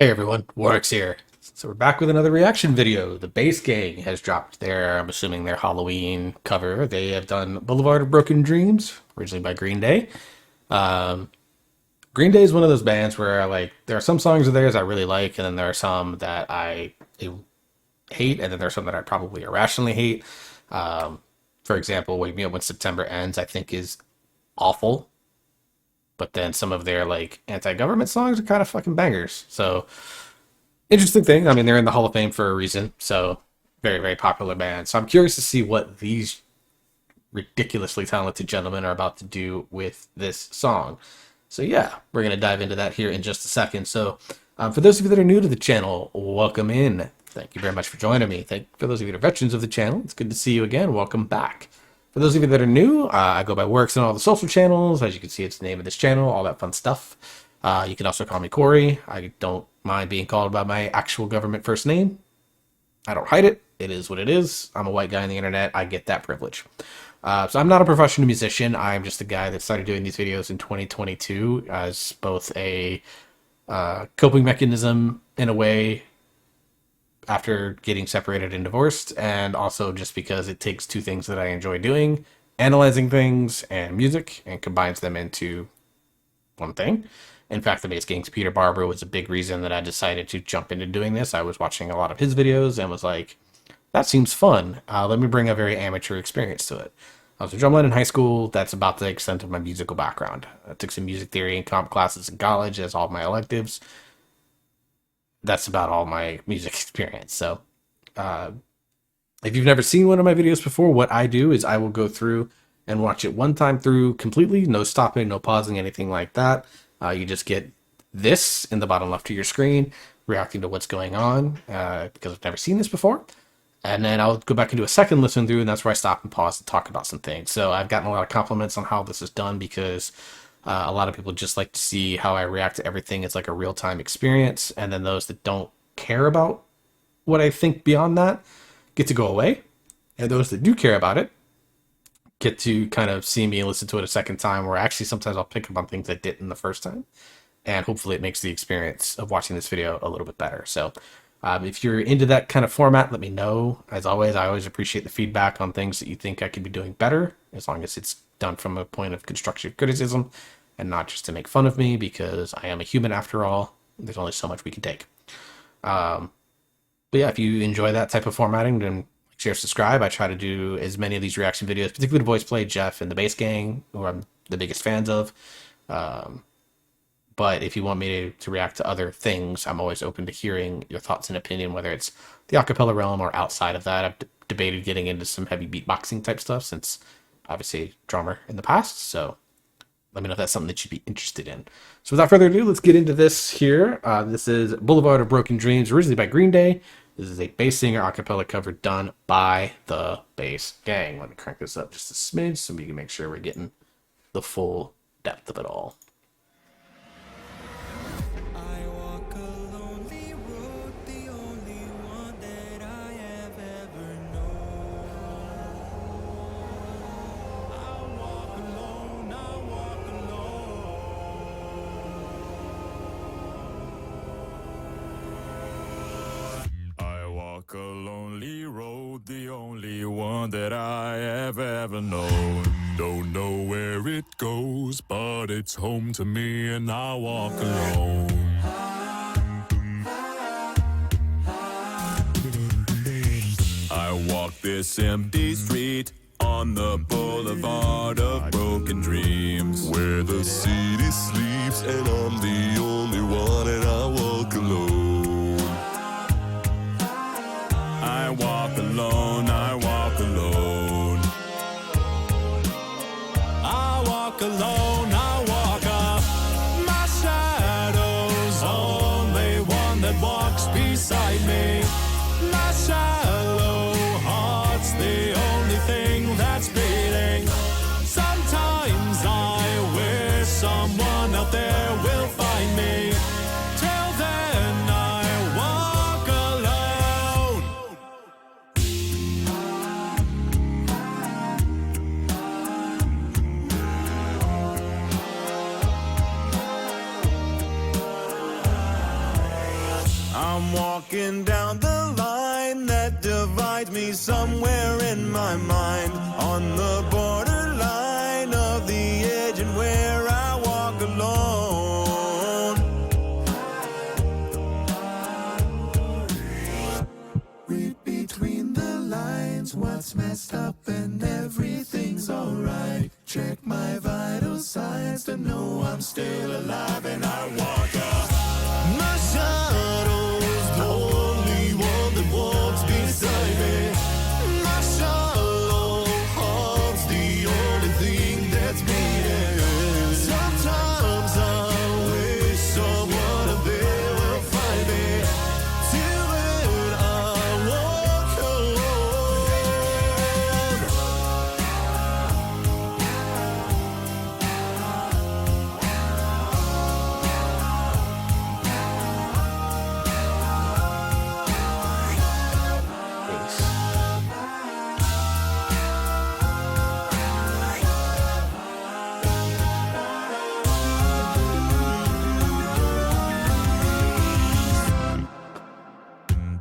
Hey everyone, Warwick's here. So we're back with another reaction video. The Bass Gang has dropped their, I'm assuming their Halloween cover. They have done Boulevard of Broken Dreams, originally by Green Day. Um, Green Day is one of those bands where there are some songs of theirs I really like, and then there are some that I hate, and then there's some that I probably irrationally hate. Um, for example, Wake Me Up When September Ends, I think is awful, but then some of their anti-government songs are kind of fucking bangers. So interesting thing. I mean, they're in the Hall of Fame for a reason. So very, very popular band. So I'm curious to see what these ridiculously talented gentlemen are about to do with this song. So yeah, we're gonna dive into that here in just a second. So for those of you that are new to the channel, welcome in. Thank you very much for joining me. For those of you that are veterans of the channel, it's good to see you again. Welcome back. For those of you that are new, I go by Works on all the social channels. As you can see, it's the name of this channel, all that fun stuff. You can also call me Corey. I don't mind being called by my actual government first name. I don't hide it. It is what it is. I'm a white guy on the internet. I get that privilege. So I'm not a professional musician. I'm just a guy that started doing these videos in 2022 as both a coping mechanism in a way after getting separated and divorced, and also just because it takes two things that I enjoy doing, analyzing things and music, and combines them into one thing. In fact, the Bass Gang's Peter Barber was a big reason that I decided to jump into doing this. I was watching a lot of his videos and was like, that seems fun. Let me bring a very amateur experience to it. I was a drumline in high school. That's about the extent of my musical background. I took some music theory and comp classes in college as all of my electives. That's about all my music experience. So if you've never seen one of my videos before, what I do is I will go through and watch it one time through completely, no stopping, no pausing, anything like that. You just get this in the bottom left of your screen, reacting to what's going on, because I've never seen this before. And then I'll go back and do a second listen through, and that's where I stop and pause and talk about some things. So I've gotten a lot of compliments on how this is done because a lot of people just like to see how I react to everything. It's like a real-time experience. And then those that don't care about what I think beyond that get to go away. And those that do care about it get to kind of see me and listen to it a second time, where actually sometimes I'll pick up on things I didn't the first time. And hopefully it makes the experience of watching this video a little bit better. So if you're into that kind of format, let me know. As always, I always appreciate the feedback on things that you think I could be doing better, as long as it's done from a point of constructive criticism and not just to make fun of me, because I am a human after all. There's only so much we can take. But yeah, if you enjoy that type of formatting, then share, subscribe. I try to do as many of these reaction videos, particularly to Voice Play, Jeff, and the Bass Gang, who I'm the biggest fans of. But if you want me to react to other things, I'm always open to hearing your thoughts and opinion, whether it's the acapella realm or outside of that. I've debated getting into some heavy beatboxing type stuff, since obviously a drummer in the past. So let me know if that's something that you'd be interested in. So without further ado, let's get into this here. This is Boulevard of Broken Dreams, originally by Green Day. This is a bass singer acapella cover done by the Bass Gang. Let me crank this up just a smidge so we can make sure we're getting the full depth of it all. A lonely road, the only one that I have ever known. Don't know where it goes, but it's home to me, and I walk alone. I walk this empty street on the boulevard of broken dreams, where the city sleeps and I'm the only one, and I walk alone. I walk alone, I walk alone. I walk alone, I walk up. My shadow's only one that walks beside me. My shallow heart's the only thing that's beating. Sometimes I wish someone out there will find me. Till then I walk alone. I'm walking down the line that divides me somewhere in my mind, on the borderline of the edge and where I walk alone. Read between the lines what's messed up and everything's alright. Check my vital signs to know I'm still alive, and I walk up. My shadow's the only one that walks beside me. My shallow heart's the only thing that's beating. Sometimes I wish someone up there will find me. Till then I walk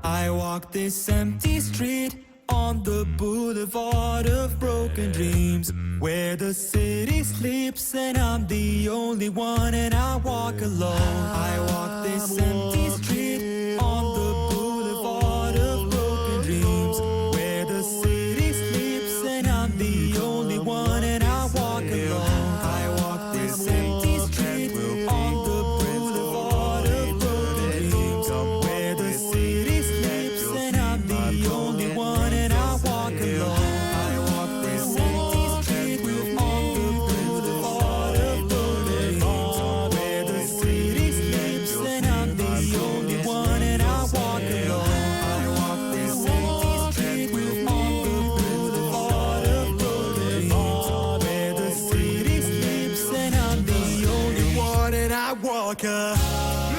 I walk this empty street on the boulevard of broken dreams, where the city sleeps and I'm the only one, and I walk alone. I walk this empty street on the boulevard of broken dreams, where the city sleeps and I'm the only one, and I walk alone. I walk this empty street on the boulevard of broken dreams, where the city sleeps and I'm the only one, and I walk alone. I walk this empty street on the boulevard of broken dreams, where the city sleeps and I'm the only one, and I walk alone. I walk this empty street on the boulevard of broken dreams, where the city sleeps and I'm the only one, and I walk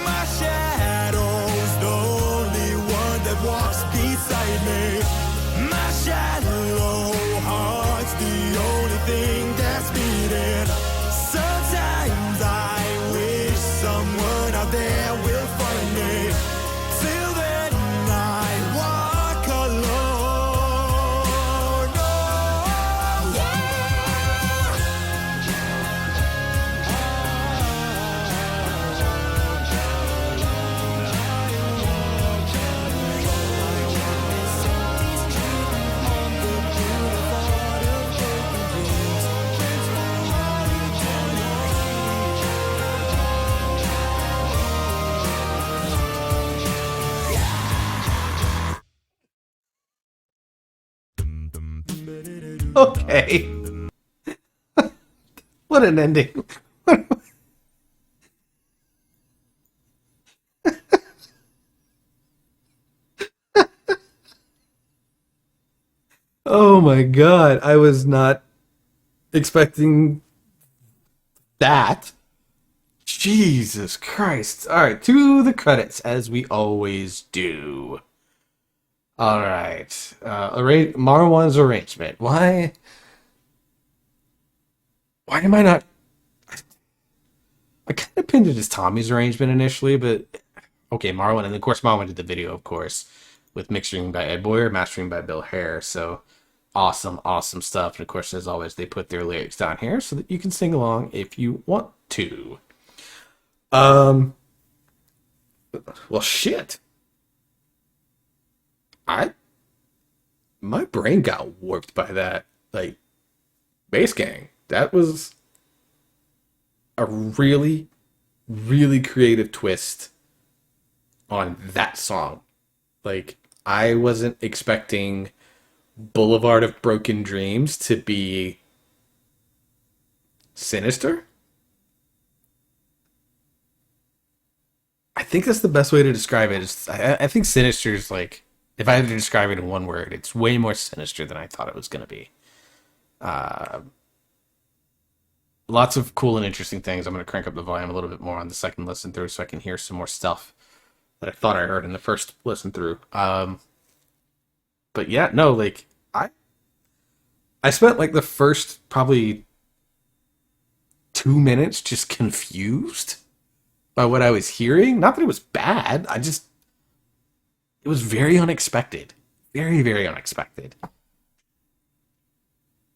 my shadow's the only one that walks beside me. My shallow heart's the only thing that's beating. Sometimes I wish someone out there will find me. Till then I walk alone. Oh, Okay. What an ending. Oh my god, I was not expecting that. Jesus Christ. Alright, to the credits, as we always do. Alright. Marwan's arrangement. Why am I not... I kind of pinned it as Tommy's arrangement initially, but... Okay, Marwan, and of course Marwan did the video, of course, with mixing by Ed Boyer, mastering by Bill Hare, so... Awesome, awesome stuff. And of course, as always, they put their lyrics down here so that you can sing along if you want to. Well, shit. My brain got warped by that. Like, Bass Gang. That was a really, really creative twist on that song. Like, I wasn't expecting Boulevard of Broken Dreams to be sinister. I think that's the best way to describe it. I think sinister is like, if I had to describe it in one word, it's way more sinister than I thought it was going to be. Lots of cool and interesting things. I'm going to crank up the volume a little bit more on the second listen through so I can hear some more stuff that I thought I heard in the first listen through. But yeah, no, like, I spent like the first probably 2 minutes just confused by what I was hearing. Not that it was bad. It was very unexpected, very very unexpected.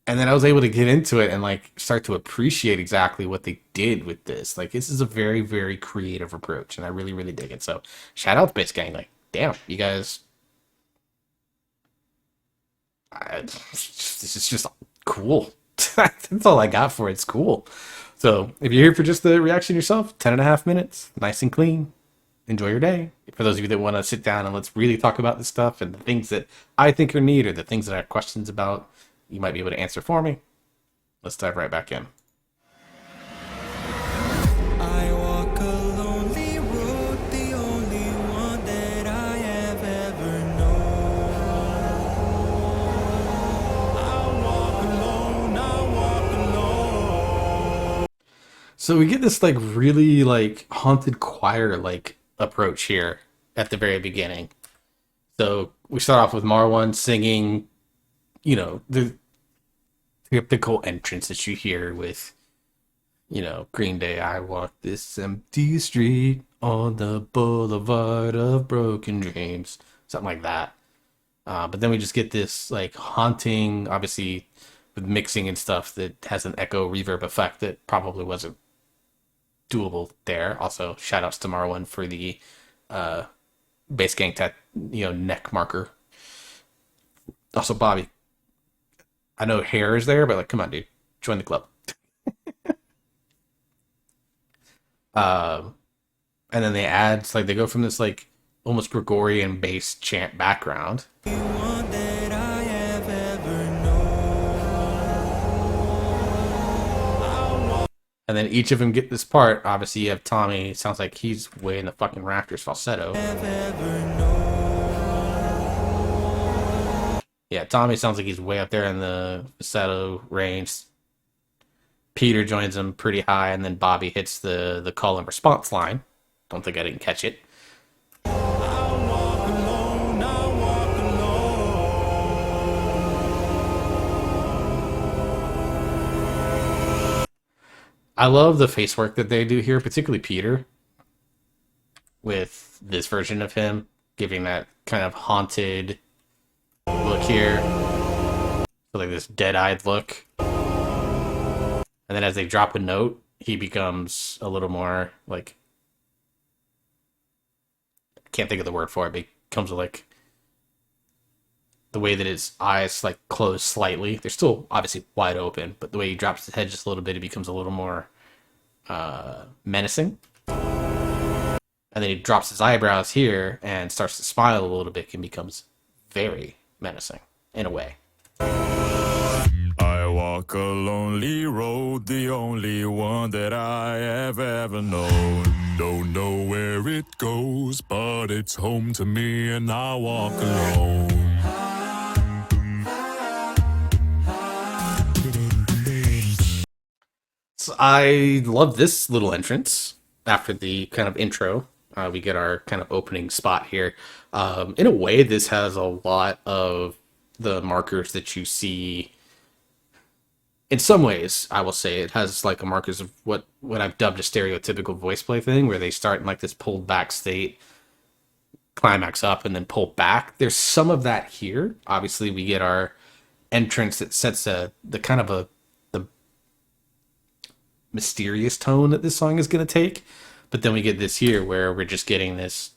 And then I was able to get into it and like start to appreciate exactly what they did with this. Like this is a very very creative approach, and I really really dig it. So shout out to Bass Gang. Like damn, you guys, this is just cool. That's all I got for it. It's cool. So if you're here for just the reaction yourself, 10.5 minutes, nice and clean. Enjoy your day. For those of you that want to sit down and let's really talk about this stuff and the things that I think are neat or the things that I have questions about, you might be able to answer for me. Let's dive right back in. I walk a lonely road, the only one that I have ever known. I walk alone, I walk alone. So we get this like really like haunted choir like approach here at the very beginning. So we start off with Marwan singing, the typical entrance that you hear with, Green Day. I walk this empty street on the boulevard of broken dreams, something like that. But then we just get this like haunting, obviously with mixing and stuff that has an echo reverb effect that probably wasn't doable there. Also, shout outs to Marwan for the Bass Gang neck marker. Also, Bobby, I know hair is there, but like, come on, dude, join the club. And then they add, like, they go from this like almost Gregorian bass chant background, and then each of them get this part. Obviously, you have Tommy. It sounds like he's way in the fucking rafters falsetto. Yeah, Tommy sounds like he's way up there in the falsetto range. Peter joins him pretty high, and then Bobby hits the call and response line. Don't think I didn't catch it. I love the face work that they do here, particularly Peter, with this version of him, giving that kind of haunted look here. So like this dead-eyed look. And then as they drop a note, he becomes a little more like, I can't think of the word for it, but he becomes like the way that his eyes like close slightly. They're still obviously wide open, but the way he drops his head just a little bit, it becomes a little more menacing. And then he drops his eyebrows here and starts to smile a little bit and becomes very menacing in a way. I walk a lonely road, the only one that I have ever known. Don't know where it goes, but it's home to me, and I walk alone. So I love this little entrance after the kind of intro. We get our kind of opening spot here. In a way, this has a lot of the markers that you see. In some ways, I will say it has like a markers of what I've dubbed a stereotypical voice play thing, where they start in like this pulled back state, climax up, and then pull back. There's some of that here. Obviously, we get our entrance that sets the kind of the mysterious tone that this song is going to take. But then we get this here where we're just getting this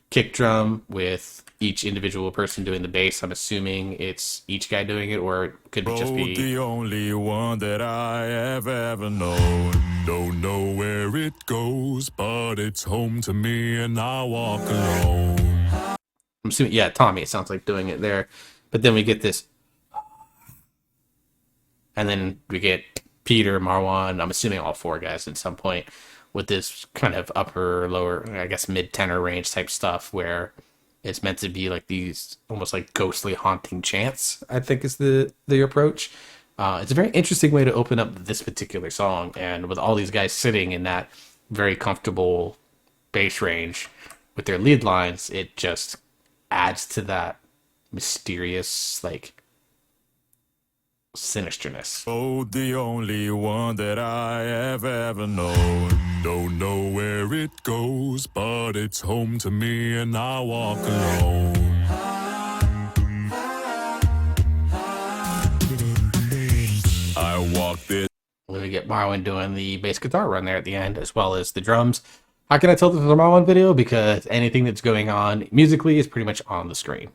kick drum with each individual person doing the bass. I'm assuming it's each guy doing it, or it could just be the only one that I have ever known. Don't know where it goes, but it's home to me, and I walk alone. I'm assuming, yeah, Tommy, it sounds like doing it there. But then we get this, and then we get Peter, Marwan, I'm assuming all four guys at some point, with this kind of upper, lower, I guess mid tenor range type stuff where it's meant to be like these almost like ghostly haunting chants, I think is the approach. It's a very interesting way to open up this particular song, and with all these guys sitting in that very comfortable bass range with their lead lines, it just adds to that mysterious, like, sinisterness. Oh, the only one that I have ever known. Don't know where it goes, but it's home to me, and I walk alone. I walk this. We get Marwan doing the bass guitar run there at the end, as well as the drums. How can I tell this is a Marwan video? Because anything that's going on musically is pretty much on the screen.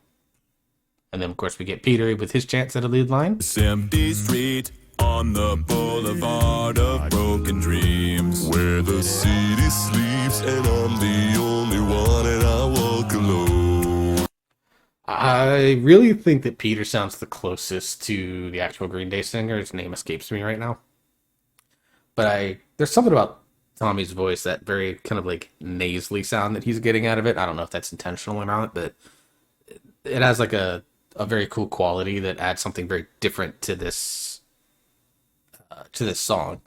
And then, of course, we get Peter with his chance at a lead line. Empty street on the boulevard of broken dreams, where the city sleeps and I'm the only one, and I walk alone. I really think that Peter sounds the closest to the actual Green Day singer. His name escapes me right now. But there's something about Tommy's voice, that very kind of like nasally sound that he's getting out of it. I don't know if that's intentional or not, but it has like a very cool quality that adds something very different to this song.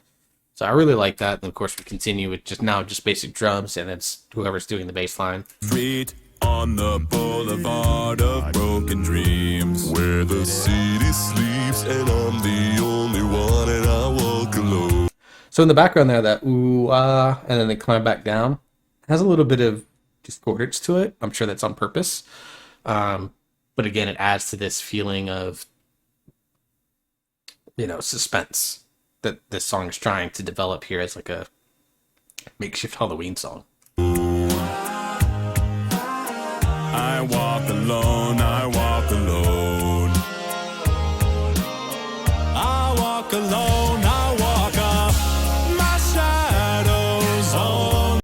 So I really like that. And of course we continue with just basic drums, and it's whoever's doing the bass line. Street on the boulevard of broken dreams, where the city sleeps and I'm the only one, and I walk alone. So in the background there, that ooh ah, and then they climb back down, has a little bit of discordance to it. I'm sure that's on purpose. But again, it adds to this feeling of, suspense that this song is trying to develop here as like a makeshift Halloween song. I walk alone, I walk alone. I walk alone, I walk up my shadows on.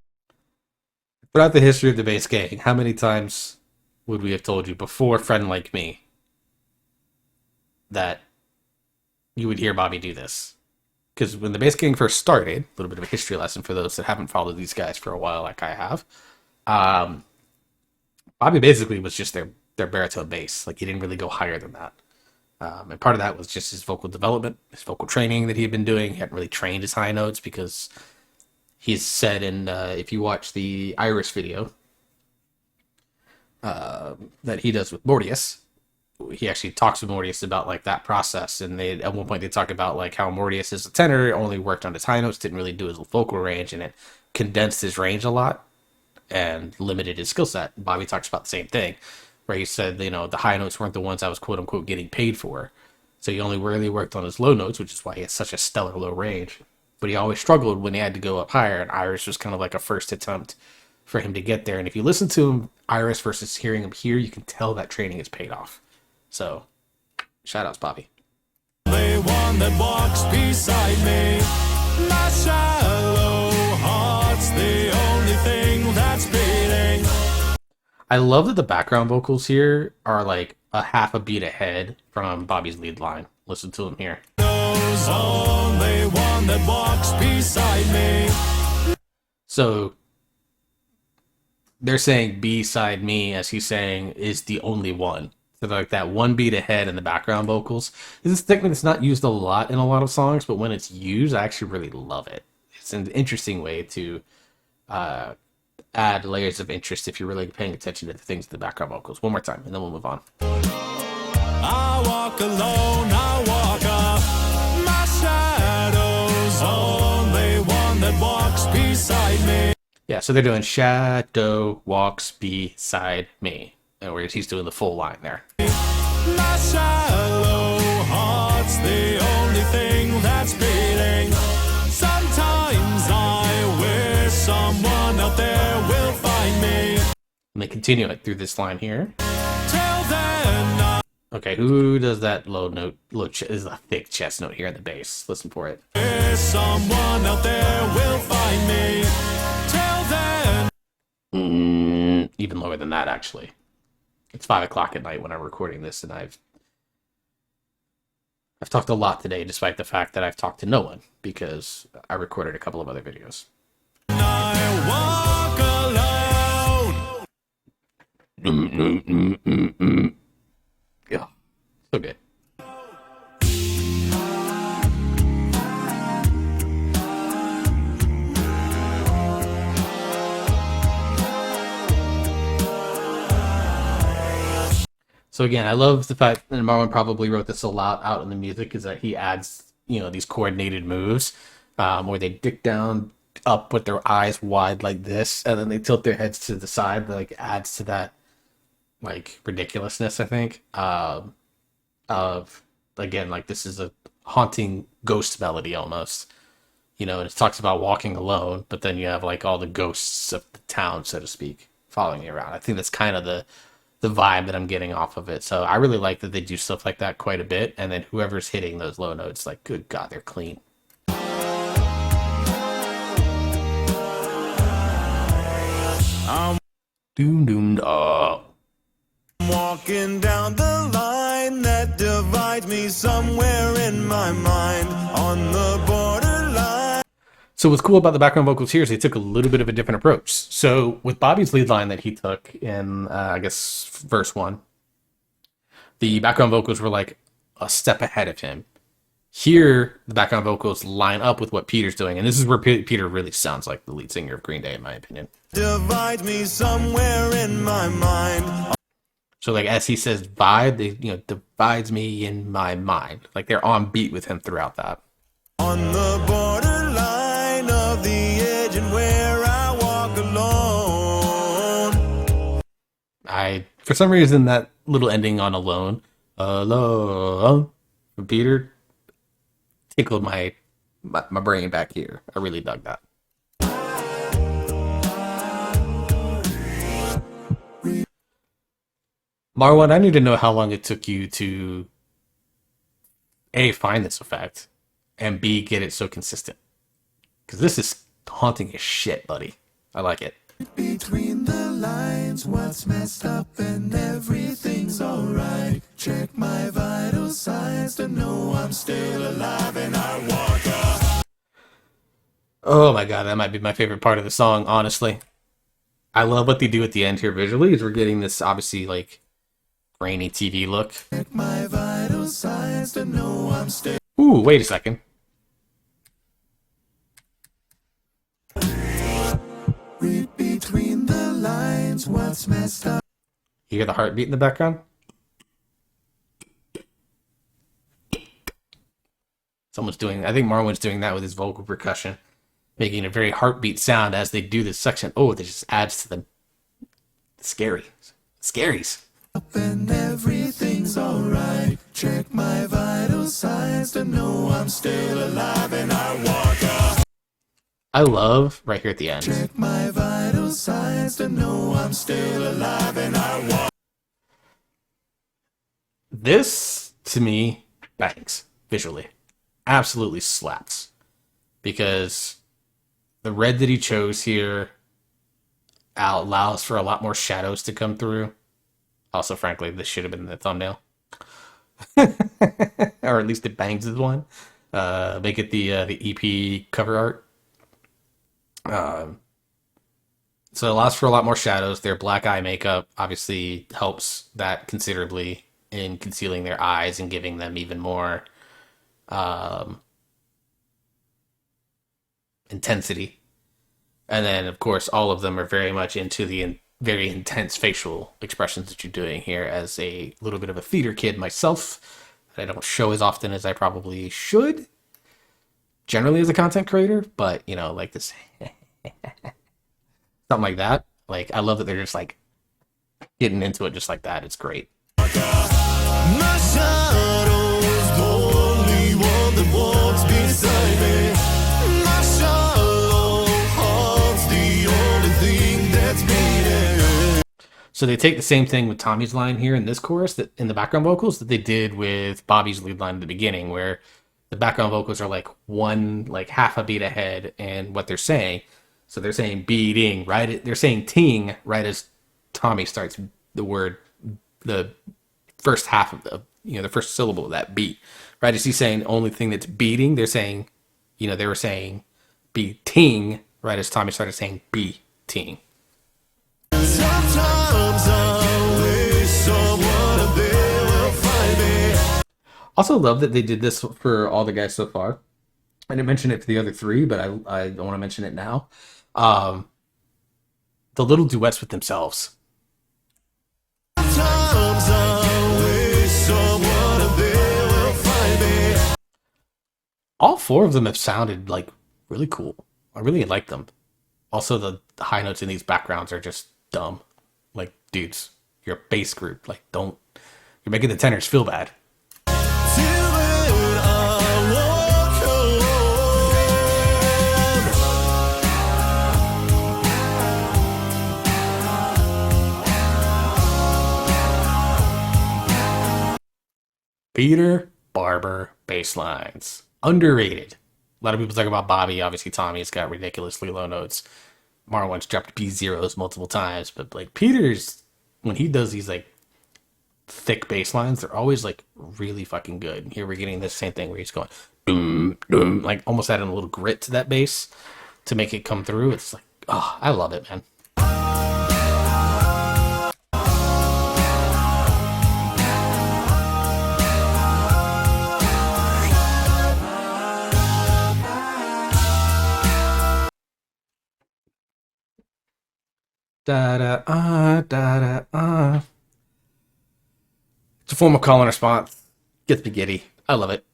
Throughout the history of the bass gang, how many times would we have told you before Friend Like Me that you would hear Bobby do this? Because when the bass gang first started, a little bit of a history lesson for those that haven't followed these guys for a while like I have, Bobby basically was just their baritone bass. Like, he didn't really go higher than that. And part of that was just his vocal development, his vocal training that he had been doing. He hadn't really trained his high notes because he's said in, if you watch the Iris video that he does with Mortius, he actually talks with Mortius about like that process. And they, at one point, they talk about like how Mortius as a tenor only worked on his high notes, didn't really do his vocal range, and it condensed his range a lot and limited his skill set. Bobby talks about the same thing, where he said, the high notes weren't the ones I was quote unquote getting paid for. So he only really worked on his low notes, which is why he has such a stellar low range. But he always struggled when he had to go up higher, and Iris was kind of like a first attempt for him to get there. And if you listen to him, Iris, versus hearing him here, you can tell that training has paid off. So, shout outs, Bobby. The one that walks beside me, my shallow heart's the only thing that's beating. I love that the background vocals here are like a half a beat ahead from Bobby's lead line. Listen to him here. There's only one that walks beside me. So they're saying beside me, as he's saying, is the only one. So like that one beat ahead in the background vocals. This is a technique that's not used a lot in a lot of songs, but when it's used, I actually really love it. It's an interesting way to add layers of interest if you're really paying attention to the things in the background vocals. One more time, and then we'll move on. I walk alone, I walk up my shadows, only one that walks beside me. Yeah, so they're doing shadow walks beside me, whereas he's doing the full line there. My shallow heart's the only thing that's beating. Sometimes I wish someone out there will find me. And they continue it through this line here. Till then, Okay, who does that low note? Is a thick chest note here in the bass. Listen for it. I wish someone out there will find me. Till then. Even lower than that, actually. It's 5 o'clock at night when I'm recording this, and I've talked a lot today, despite the fact that I've talked to no one, because I recorded a couple of other videos. I walk alone. Yeah, so good. So again, I love the fact, and Marwan probably wrote this a lot out in the music, is that he adds, these coordinated moves, where they dick down up with their eyes wide like this, and then they tilt their heads to the side. That, like, adds to that, like, ridiculousness, I think. Of, again, like, this is a haunting ghost melody almost. And it talks about walking alone, but then you have, like, all the ghosts of the town, so to speak, following you around. I think that's kind of the vibe that I'm getting off of it. So I really like that they do stuff like that quite a bit. And then whoever's hitting those low notes, like, good God, they're clean. Doom doom da. Walking down the line that divides me somewhere in my mind on the borderline. So what's cool about the background vocals here is they took a little bit of a different approach. So with Bobby's lead line that he took in, I guess, verse 1, the background vocals were like a step ahead of him. Here, the background vocals line up with what Peter's doing, and this is where Peter really sounds like the lead singer of Green Day, in my opinion. Divide me somewhere in my mind. So, like, as he says vibe, they, divides me in my mind. Like, they're on beat with him throughout that. On the borderline of the edge and where I walk alone. For some reason, that little ending on alone, from Peter, tickled my brain back here. I really dug that. Marwan, I need to know how long it took you to A, find this effect, and B, get it so consistent. Because this is haunting as shit, buddy. I like it. Between the lines, what's messed up and everything's alright. Check my vital signs to know I'm still alive and I walk up. Oh my god, that might be my favorite part of the song, honestly. I love what they do at the end here visually, is we're getting this, obviously, like, grainy TV look. Check my vital signs to know I'm still. Ooh, wait a second. Read between the lines, what's messed up. You hear the heartbeat in the background? Someone's doing, I think Marwan's doing that with his vocal percussion, making a very heartbeat sound as they do this section. Oh, that just adds to the scaries. And everything's alright. Check my vital signs to know I'm still alive and I walk up. I love right here at the end. Check my vital signs to know I'm still alive and I walk. This, to me, bangs visually. Absolutely slaps. Because the red that he chose here allows for a lot more shadows to come through. Also, frankly, this should have been the thumbnail. Or at least it bangs as one. Make it the EP cover art. So it allows for a lot more shadows. Their black eye makeup obviously helps that considerably in concealing their eyes and giving them even more intensity. And then, of course, all of them are very much into the very intense facial expressions that you're doing here. As a little bit of a theater kid myself, that I don't show as often as I probably should, generally as a content creator, but, like this, something like that. Like, I love that they're just, like, getting into it just like that. It's great. My shadow's the only one that walks beside me. My shallow heart's the only thing that's beating. So they take the same thing with Tommy's line here in this chorus, that in the background vocals, that they did with Bobby's lead line at the beginning, where the background vocals are like half a beat ahead and what they're saying. So they're saying beating, right? They're saying ting right as Tommy starts the word, the first half of the first syllable of that beat, right? As he's saying the only thing that's beating, they're saying, they were saying beating right as Tommy started saying beating. Sometimes I wish someone up there will find me. Also love that they did this for all the guys so far. I didn't mention it for the other three, but I don't want to mention it now. The little duets with themselves. Sometimes I All four of them have sounded like really cool. I really like them. Also, the high notes in these backgrounds are just dumb. Like, dudes, you're a bass group. Like, don't. You're making the tenors feel bad. Peter Barber bass lines. Underrated. A lot of people talk about Bobby. Obviously, Tommy's got ridiculously low notes. Marwan's dropped P zeros multiple times, but like Peter's, when he does these like thick bass lines, they're always like really fucking good. Here we're getting this same thing where he's going doom doom, like almost adding a little grit to that bass to make it come through. It's like, oh, I love it, man. Da da da da It's a form of call and response. Gets me giddy. I love it.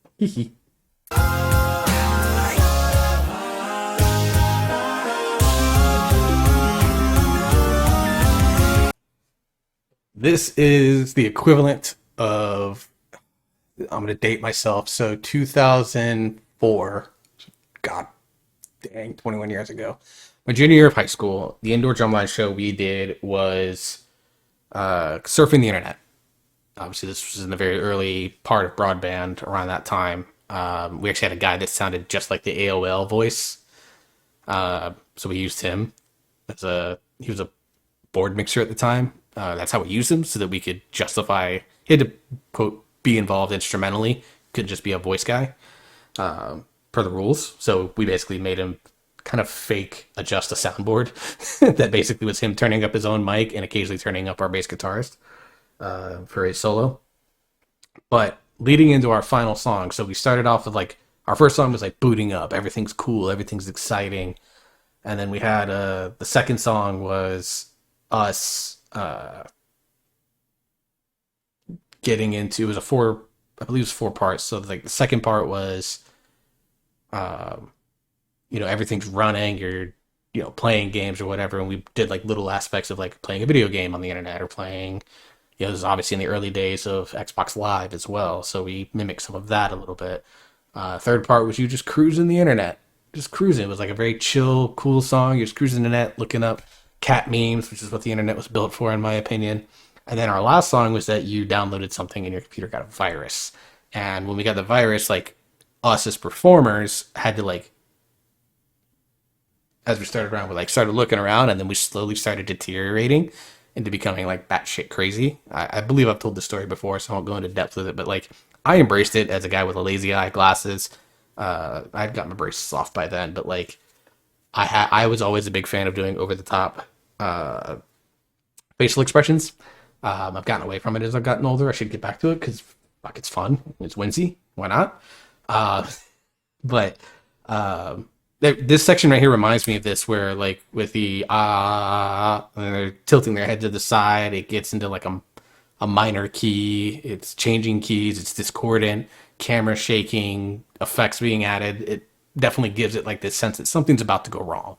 This is the equivalent of, I'm going to date myself, so 2004. God dang, 21 years ago. My junior year of high school, the indoor drumline show we did was surfing the internet. Obviously, this was in the very early part of broadband around that time. We actually had a guy that sounded just like the AOL voice. So we used him he was a board mixer at the time. That's how we used him so that we could justify, he had to, quote, be involved instrumentally. Couldn't just be a voice guy per the rules. So we basically made him kind of fake adjust a soundboard that basically was him turning up his own mic and occasionally turning up our bass guitarist for a solo. But leading into our final song, so we started off with like, our first song was like booting up, everything's cool, everything's exciting. And then we had the second song was us getting into, it was I believe it was 4 parts. So like the second part was everything's running, you're playing games or whatever, and we did like little aspects of like playing a video game on the internet or playing, this was obviously in the early days of Xbox Live as well, so we mimicked some of that a little bit. Third part was you just cruising the internet, just cruising. It was like a very chill, cool song. You're just cruising the net, looking up cat memes, which is what the internet was built for, in my opinion. And then our last song was that you downloaded something and your computer got a virus. And when we got the virus, like, us as performers had to, like, as we started around, we like started looking around, and then we slowly started deteriorating into becoming like batshit crazy. I believe I've told this story before, so I won't go into depth with it, but like I embraced it as a guy with a lazy eye, glasses. I'd gotten my braces off by then, but like I was always a big fan of doing over the top facial expressions. I've gotten away from it as I've gotten older. I should get back to it because fuck, it's fun. It's whimsy. Why not? But this section right here reminds me of this, where like with the and they're tilting their head to the side, it gets into like a minor key. It's changing keys. It's discordant. Camera shaking. Effects being added. It definitely gives it like this sense that something's about to go wrong.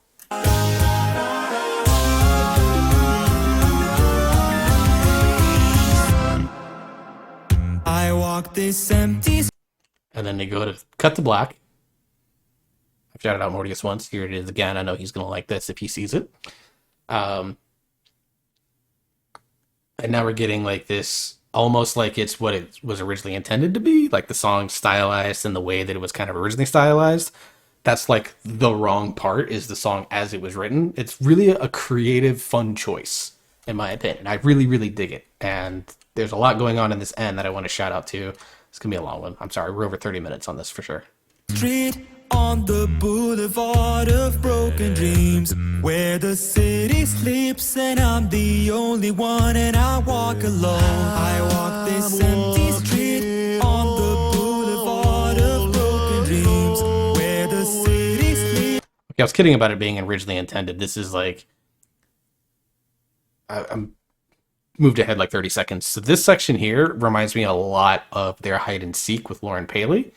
I walk this empty. And then they go to cut to black. I've shouted out Mortius once. Here it is again. I know he's going to like this if he sees it. And now we're getting like this, almost like it's what it was originally intended to be, like the song stylized in the way that it was kind of originally stylized. That's like the wrong part, is the song as it was written. It's really a creative, fun choice, in my opinion. I really, really dig it. And there's a lot going on in this end that I want to shout out to. It's going to be a long one. I'm sorry. We're over 30 minutes on this for sure. Street on the boulevard of broken dreams, where the city sleeps and I'm the only one, and I walk alone. I walk this empty street on the boulevard of broken dreams, where the city sleeps. Okay, I was kidding about it being originally intended. This is like, I'm moved ahead like 30 seconds. So this section here reminds me a lot of their hide and seek with Lauren Paley,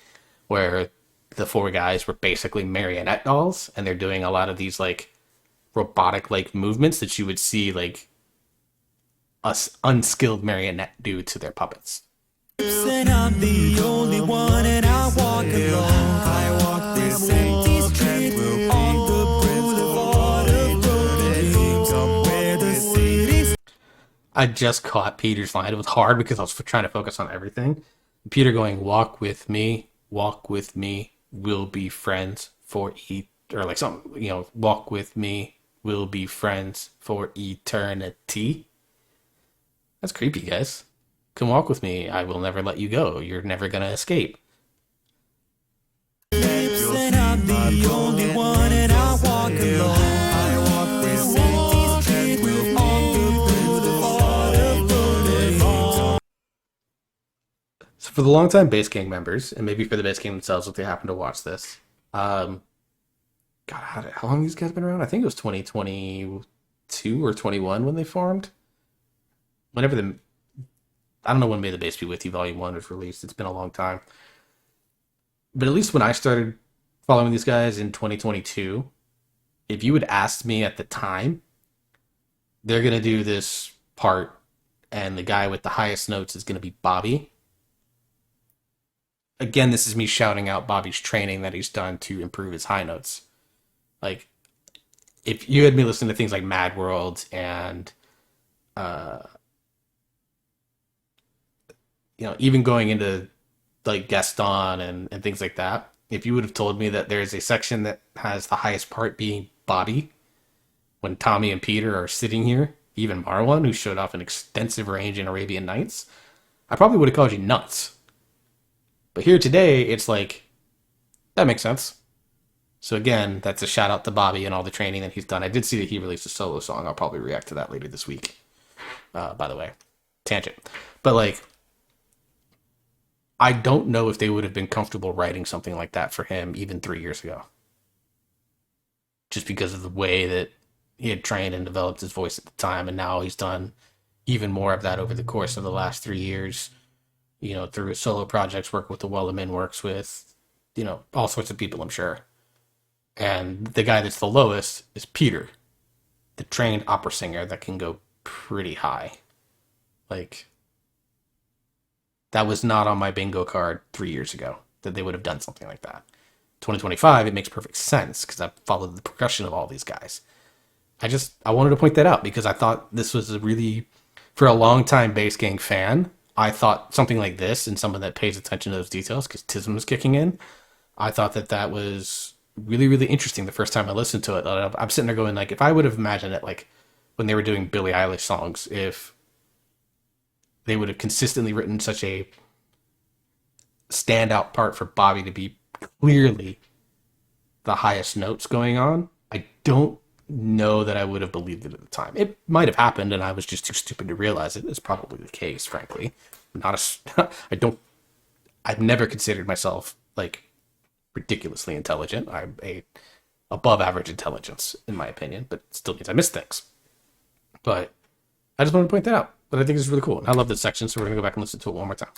where the four guys were basically marionette dolls, and they're doing a lot of these like robotic like movements that you would see like us unskilled marionette do to their puppets. And I'm the only one, and I walk alone. I walk this empty street on the boulevard of broken dreams, where the city's. I just caught Peter's line. It was hard because I was trying to focus on everything. Peter going, walk with me, we'll be friends for or like something, you know, walk with me, we'll be friends for eternity. That's creepy, guys. Come walk with me. I will never let you go. You're never gonna escape. And I'm the only one, and I walk alone. I walk this empty street on the boulevard of broken. So for the longtime Bass Gang members, and maybe for the Bass Gang themselves if they happen to watch this, God, how long have these guys been around? I think it was 2022 or 21 when they formed. Whenever the I don't know when May the Bass Be With You Volume 1 was released. It's been a long time. But at least when I started following these guys in 2022, if you had asked me at the time, they're going to do this part, and the guy with the highest notes is going to be Bobby. Again, this is me shouting out Bobby's training that he's done to improve his high notes. Like, if you had me listening to things like Mad World and you know, even going into like Gaston and things like that, if you would have told me that there's a section that has the highest part being Bobby, when Tommy and Peter are sitting here, even Marwan, who showed off an extensive range in Arabian Nights, I probably would have called you nuts. But here today, it's like, that makes sense. So again, that's a shout out to Bobby and all the training that he's done. I did see that he released a solo song. I'll probably react to that later this week. By the way, tangent. But like, I don't know if they would have been comfortable writing something like that for him even 3 years ago. Just because of the way that he had trained and developed his voice at the time, and now he's done even more of that over the course of the last 3 years, you know, through his solo projects, work with the Wellerman, works with, you know, all sorts of people, I'm sure. And the guy that's the lowest is Peter, the trained opera singer that can go pretty high. Like, that was not on my bingo card 3 years ago, that they would have done something like that. 2025, it makes perfect sense because I've followed the progression of all these guys. I wanted to point that out because I thought this was a really, for a long time Bass Gang fan, I thought something like this, and someone that pays attention to those details because Tism was kicking in, I thought that was really, really interesting the first time I listened to it. I'm sitting there going, like, if I would have imagined it, like, when they were doing Billie Eilish songs, if they would have consistently written such a standout part for Bobby to be clearly the highest notes going on, I don't know that I would have believed it at the time. It might have happened, and I was just too stupid to realize it. It's probably the case, frankly. I've never considered myself, like, ridiculously intelligent. I'm a above average intelligence, in my opinion, but it still means I miss things. But I just wanted to point that out. But I think it's really cool. And I love this section, so we're going to go back and listen to it one more time.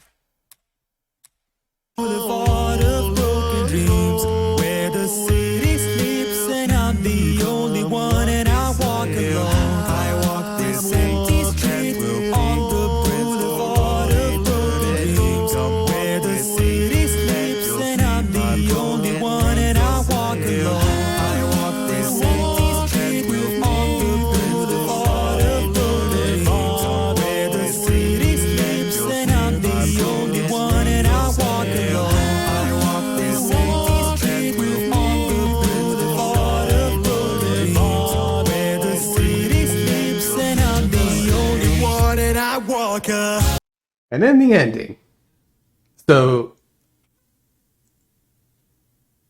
Boulevard of broken dreams, where the city sleeps, and I'm the only one, and I walk alone. I walk this empty street on the boulevard of broken dreams, where the city sleeps, and I'm the only one, and I walk alone. I walk this empty street on the boulevard of broken dreams, where the city sleeps, and I'm the only one, and I walk alone. And then the ending. So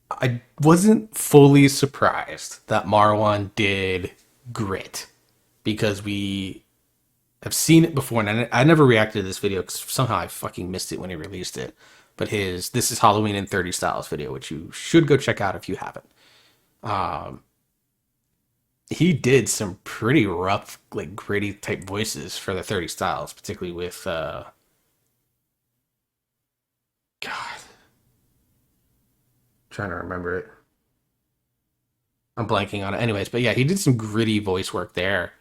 I wasn't fully surprised that Marwan did Grit because we have seen it before, and I never reacted to this video because somehow I fucking missed it when he released it. But his This Is Halloween in 30 Styles video, which you should go check out if you haven't. He did some pretty rough, like, gritty type voices for the 30 Styles, particularly with God. trying to remember it. I'm blanking on it. Anyways, but yeah, he did some gritty voice work there.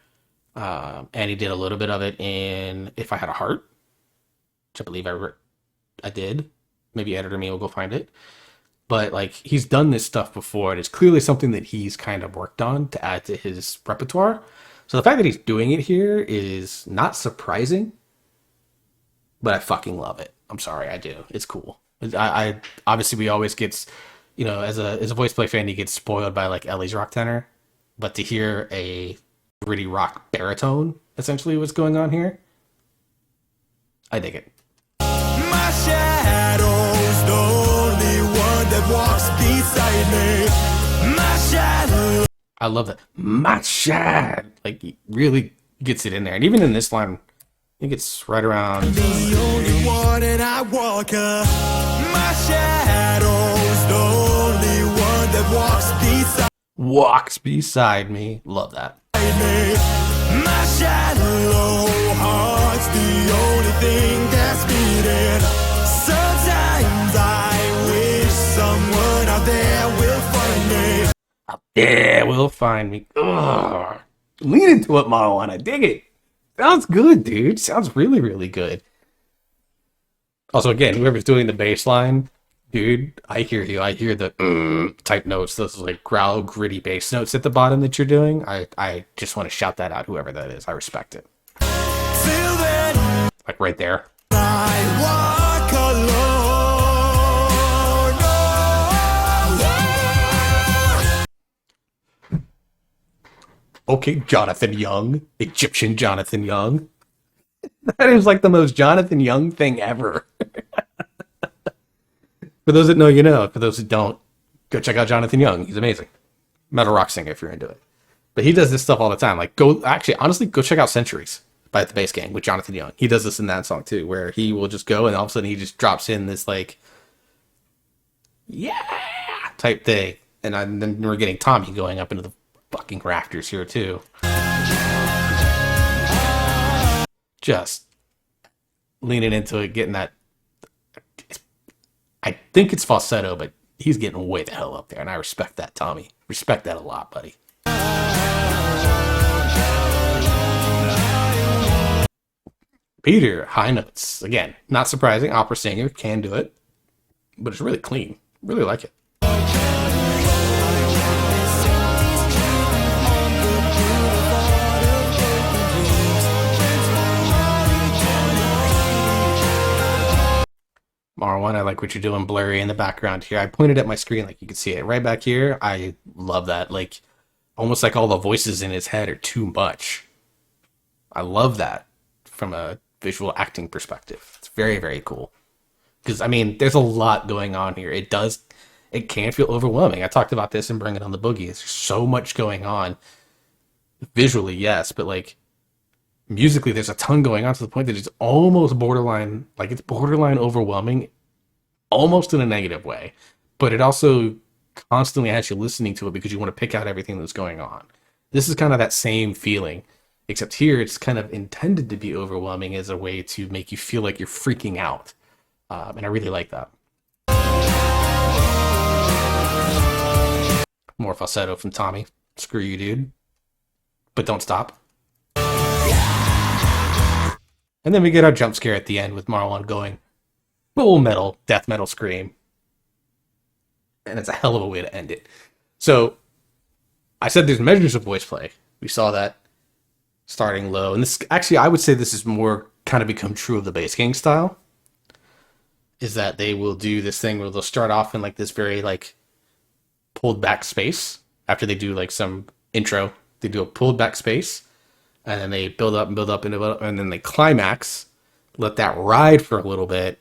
And he did a little bit of it in If I Had a Heart, which I believe I did. Maybe editor me will go find it. But like he's done this stuff before, and it's clearly something that he's kind of worked on to add to his repertoire. So the fact that he's doing it here is not surprising, but I fucking love it. I'm sorry, I do. It's cool. I obviously we always gets, as a voice play fan, you get spoiled by like Ellie's rock tenor, but to hear a gritty rock baritone, essentially what's going on here, I dig it. My shadow's the only one that walks beside me. My shadow. I love that. My shad, like he really gets it in there, and even in this line, I think it's right around. The only one that I walk. My shadow's the only one that Walks beside me. Love that. me. My shadow heart's the only thing that's beating. Sometimes I wish someone out there will find me. Yeah, will find me. Ugh. Lean into it, Marwan. I dig it. Sounds good, dude. Sounds really, really good. Also, again, whoever's doing the bass line, dude, I hear you. I hear the type notes, those like growl, gritty bass notes at the bottom that you're doing. I just want to shout that out, whoever that is. I respect it. Till then, Like right there. I walk alone. Oh, yeah. Okay, Jonathan Young. Egyptian Jonathan Young. That is like the most Jonathan Young thing ever. For those that know, you know. For those that don't, go check out Jonathan Young. He's amazing. Metal rock singer if you're into it. But he does this stuff all the time. Like, honestly, go check out Centuries by The Bass Gang with Jonathan Young. He does this in that song too, where he will just go and all of a sudden he just drops in this like, yeah, type thing. And then we're getting Tommy going up into the fucking rafters here too. Just leaning into it, getting that. I think it's falsetto, but he's getting way the hell up there, and I respect that, Tommy. Respect that a lot, buddy. Peter, high notes. Again, not surprising. Opera singer, can do it, but it's really clean. Really like it. Marwan, I like what you're doing blurry in the background here. I pointed at my screen like you can see it right back here. I love that. Like almost like all the voices in his head are too much. I love that from a visual acting perspective. It's very, very cool. Because I mean, there's a lot going on here. It can feel overwhelming. I talked about this in Bring It On the Boogie. There's so much going on. Visually, yes, but like musically there's a ton going on to the point that it's almost borderline, like it's borderline overwhelming, almost in a negative way, but it also constantly has you listening to it because you want to pick out everything that's going on. This is kind of that same feeling, except here it's kind of intended to be overwhelming as a way to make you feel like you're freaking out, and I really like that. More falsetto from Tommy. Screw you, dude, but don't stop. And then we get our jump scare at the end with Marwan going full metal, death metal scream. And it's a hell of a way to end it. So, I said there's measures of voice play. We saw that starting low. And this, actually, I would say this is more kind of become true of the Bass Gang style. Is that they will do this thing where they'll start off in like this very like pulled back space. After they do like some intro, they do a pulled back space. And then they build up and build up and then they climax, let that ride for a little bit,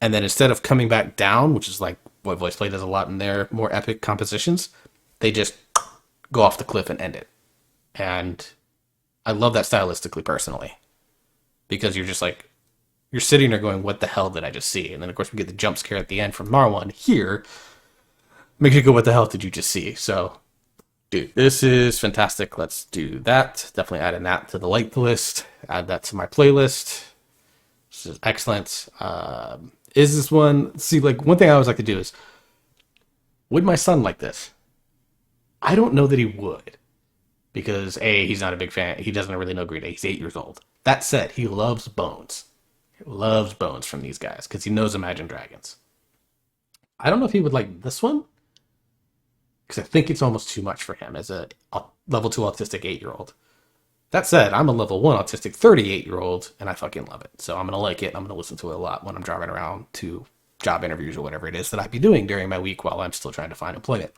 and then instead of coming back down, which is like what voice play does a lot in their more epic compositions, they just go off the cliff and end it. And I love that stylistically, personally, because you're just like, you're sitting there going, what the hell did I just see? And then of course we get the jump scare at the end from Marwan here, makes you go, what the hell did you just see? So dude, this is fantastic. Let's do that. Definitely adding that to the like list. Add that to my playlist. This is excellent. Is this one? See, like one thing I always like to do is Would my son like this? I don't know that he would. Because A, he's not a big fan. He doesn't really know Green Day. He's 8 years old. That said, he loves Bones. He loves Bones from these guys because he knows Imagine Dragons. I don't know if he would like this one because I think it's almost too much for him as a level 2 autistic 8-year-old. That said, I'm a level 1 autistic 38-year-old and I fucking love it. So I'm going to like it. I'm going to listen to it a lot when I'm driving around to job interviews or whatever it is that I'd be doing during my week while I'm still trying to find employment.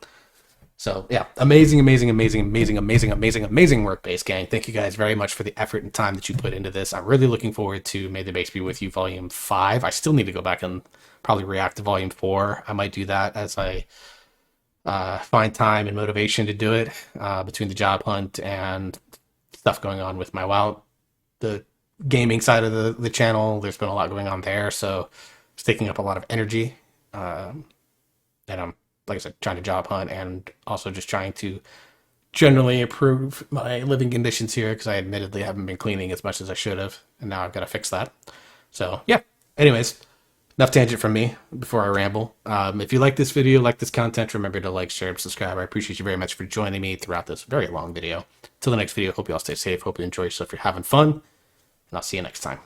So yeah, amazing work, Bass Gang. Thank you guys very much for the effort and time that you put into this. I'm really looking forward to May the Bass Be With You Volume 5. I still need to go back and probably react to Volume 4. I might do that as I find time and motivation to do it between the job hunt and stuff going on with the gaming side of the channel. There's been a lot going on there, so it's taking up a lot of energy. And I'm, like I said, trying to job hunt and also just trying to generally improve my living conditions here because I admittedly haven't been cleaning as much as I should have, and now I've got to fix that. So yeah, anyways, enough tangent from me before I ramble. If you like this video, like this content, remember to like, share, and subscribe. I appreciate you very much for joining me throughout this very long video. Till the next video, hope you all stay safe, hope you enjoy yourself, you're having fun, and I'll see you next time.